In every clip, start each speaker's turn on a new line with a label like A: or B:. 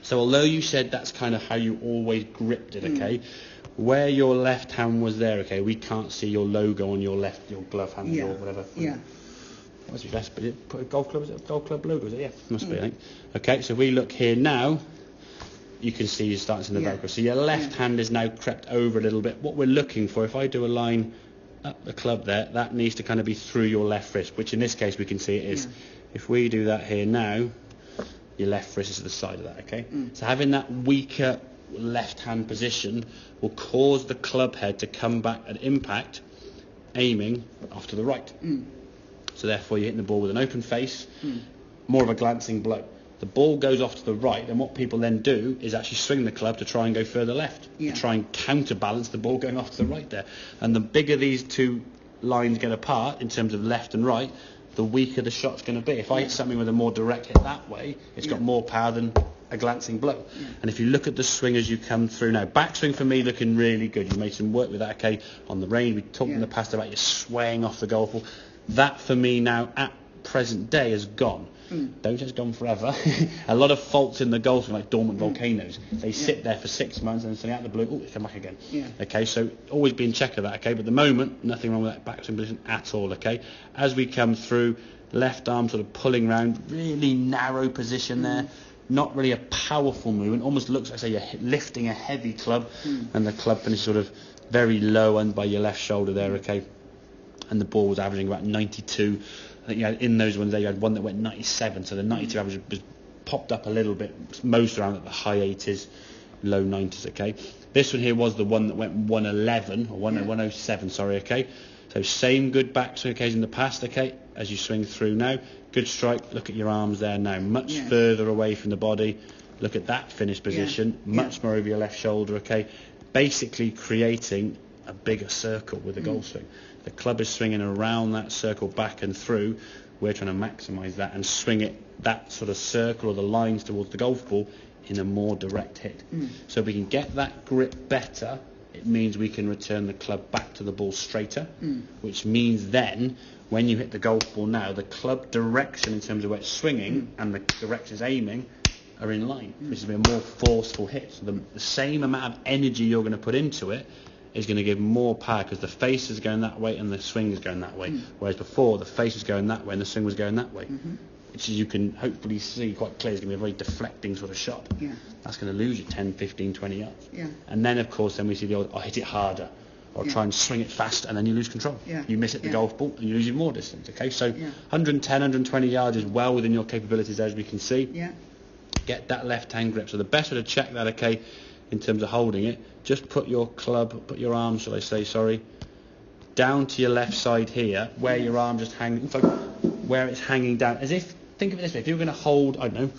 A: So although you said that's kind of how you always gripped it, okay, where your left hand was there, okay, we can't see your logo on your left, your glove hand, or whatever.
B: Yeah.
A: What's your best? Put a golf club, is it a golf club logo? Is it? Yeah, must be, I think. Okay, so if we look here now, you can see you're starting to the Velcro. So your left hand is now crept over a little bit. What we're looking for, if I do a line up the club there, that needs to kind of be through your left wrist, which in this case we can see it is. If we do that here now, your left wrist is to the side of that, okay? So having that weaker left hand position will cause the club head to come back at impact, aiming off to the right. So therefore you're hitting the ball with an open face, more of a glancing blow. The ball goes off to the right, and what people then do is actually swing the club to try and go further left, to try and counterbalance the ball going off to the right there. And the bigger these two lines get apart in terms of left and right, the weaker the shot's going to be. If I hit something with a more direct hit that way, it's got more power than a glancing blow. And if you look at the swing as you come through now, backswing for me looking really good. You made some work with that, okay? On the range, we talked in the past about you swaying off the golf ball. That for me now at present day has gone. Don't just gone forever. A lot of faults in the golf swing, like dormant volcanoes. They sit there for 6 months and then suddenly out of the blue, they come back again. Okay, so always be in check of that, okay? But at the moment, nothing wrong with that backswing position at all, okay? As we come through, left arm sort of pulling round, really narrow position there. Not really a powerful movement. Almost looks like, say, you're lifting a heavy club, and the club finishes sort of very low and by your left shoulder there, okay? And the ball was averaging about 92. I think you had, in those ones there, you had one that went 97, so the 92 average was popped up a little bit, most around at the high 80s, low 90s, okay? This one here was the one that went 111, or 107, sorry, okay? So same good backswing occasion in the past, okay, as you swing through now. Good strike, look at your arms there now, much further away from the body. Look at that finish position, much more over your left shoulder, okay? Basically creating a bigger circle with the golf swing. The club is swinging around that circle back and through. We're trying to maximise that and swing it, that sort of circle or the lines towards the golf ball in a more direct hit. So if we can get that grip better, it means we can return the club back to the ball straighter, which means then when you hit the golf ball now, the club direction in terms of where it's swinging and the direction it's aiming are in line, which is a more forceful hit. So the same amount of energy you're going to put into it is going to give more power because the face is going that way and the swing is going that way. Whereas before, the face was going that way and the swing was going that way. Which you can hopefully see quite clearly is going to be a very deflecting sort of shot. That's going to lose you 10, 15, 20 yards. And then, of course, then we see the old, hit it harder. Or try and swing it fast and then you lose control. You miss it the golf ball and you lose even more distance. Okay, so 110, 120 yards is well within your capabilities as we can see. Get that left hand grip. So the best way to check that, okay, in terms of holding it, just put your club, put your arm, shall I say, sorry, down to your left side here, where your arm just hanging, where it's hanging down, as if, think of it this way, if you were going to hold, I don't know,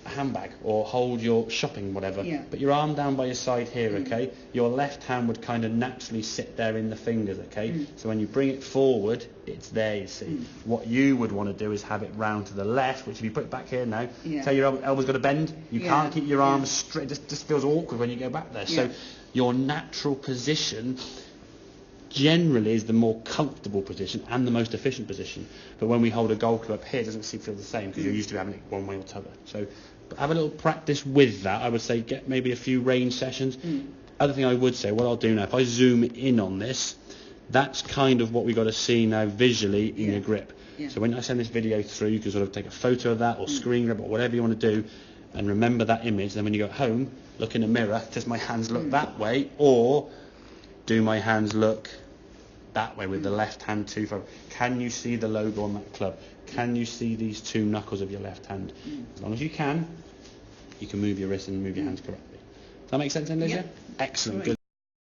A: a handbag or hold your shopping, whatever, but your arm down by your side here, okay, your left hand would kind of naturally sit there in the fingers, okay, so when you bring it forward, it's there, you see. What you would want to do is have it round to the left, which if you put it back here now, tell your elbow's got to bend, you can't keep your arms straight, it just feels awkward when you go back there, so your natural position generally is the more comfortable position and the most efficient position. But when we hold a golf club up here, it doesn't feel the same because you're used to having it one way or t'other. So have a little practice with that. I would say get maybe a few range sessions. Other thing I would say, what I'll do now, if I zoom in on this, that's kind of what we've got to see now visually in your grip. So when I send this video through, you can sort of take a photo of that or screen grab or whatever you want to do and remember that image. Then when you go home, look in the mirror, does my hands look that way or do my hands look that way with the left hand too far? Can you see the logo on that club? Can you see these two knuckles of your left hand? As long as you can move your wrist and move your hands correctly. Does that make sense then, Liz? Excellent. Good.